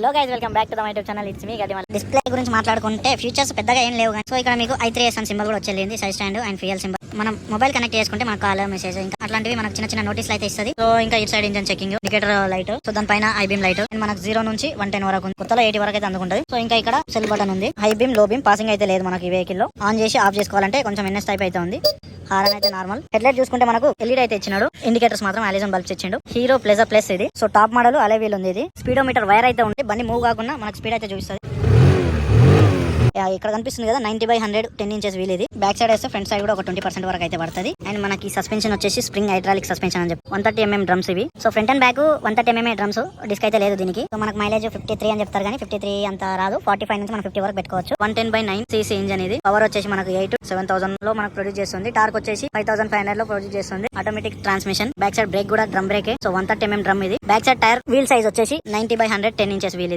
Hello guys, welcome back to the my YouTube channel. It's me గడిమల్. Display గురించి మాట్లాడుకుంటే features పెద్దగా ఏం లేవు, సో ఇక్కడ మీకు i3s అని సింబల్ కూడా వచ్చేది, size stand and fuel symbol. మనం మొబైల్ కనెక్ట్ చేసుకుంటే మనకు కాల్, మెసేజ్ ఇంకా అట్లాంటివి మనకు చిన్న చిన్న నోటీసులు అయితే ఇస్తుంది. సో ఇంకా ఇటు side engine checking, indicator light, so దానిపైన ఐబీమ్ లైట్ మనకు 0 నుంచి 110 వరకు ఉంది. కొత్తలో 80 వరకు అయితే అందుకుంటుంది. సో ఇంకా ఇక్కడ సెల్ బటన్ ఉంది. హై బీమ్, లో బీమ్, పాసింగ్ అయితే లేదు మనకి ఈ వెహికల్ లో. ఆన్ చేసి ఆఫ్ చేసుకోవాలంటే కొంచెం ఎన్ఎస్ టైప్ అయితే ఉంది. హారన్ అయితే నార్మల్. హెడ్ లైట్ చూసుకుంటే మనకు ఎల్ఈడి అయితే ఇచ్చినాడు. ఇండికేటర్స్ మాత్రం హాలోజన్ బల్బ్స్ ఇచ్చిండు. హీరో ప్లస్ ఇది. సో టాప్ మోడల్ అలే వీల్ ఉంది. ఇది స్పీడోమీటర్ వైర్ అయితే ఉంది. బండి మూవ్ కాకుండా మనకు స్పీడ్ అయితే చూపిస్తుంది. ఇక్కడ కనిపిస్తుంది కదా 90/100 10 ఇంచెస్ వీల్. ఇది బ్యాక్ సైడ్ వేస్తే ఫ్రంట్ సైడ్ కూడా ఒక 20% వరకు అయితే పడుతుంది. అండ్ మనకి సస్పెన్షన్ వచ్చేసి స్ప్రింగ్ హైడ్రాలిక్ సస్పెన్షన్ అని చెప్పి 130mm డ్రమ్స్ ఇవి. So front and back 130mm drums. Disc అయితే లేదు దీనికి. సో మనకు మైలేజ్ 53 అని చెప్తారు, కానీ 53 అంత రాదు. 45 నుంచి మనం 50 వరకు పెట్టుకోవచ్చు. 110/9 cc ఇంజన్ ఇది. పవర్ వచ్చేసి మనకు 7,000 లో మనకు ప్రొడ్యూస్ చేస్తుంది. టార్క్ వచ్చేసి 5,500 లో ప్రొడ్యూస్ చేస్తుంది. Automatic transmission. Back side brake కూడా drum brake. So 130mm drum ఇది. Back side tyre wheel size వచ్చేసి 90/100 10 ఇంచెస్ వీల్ ఇది.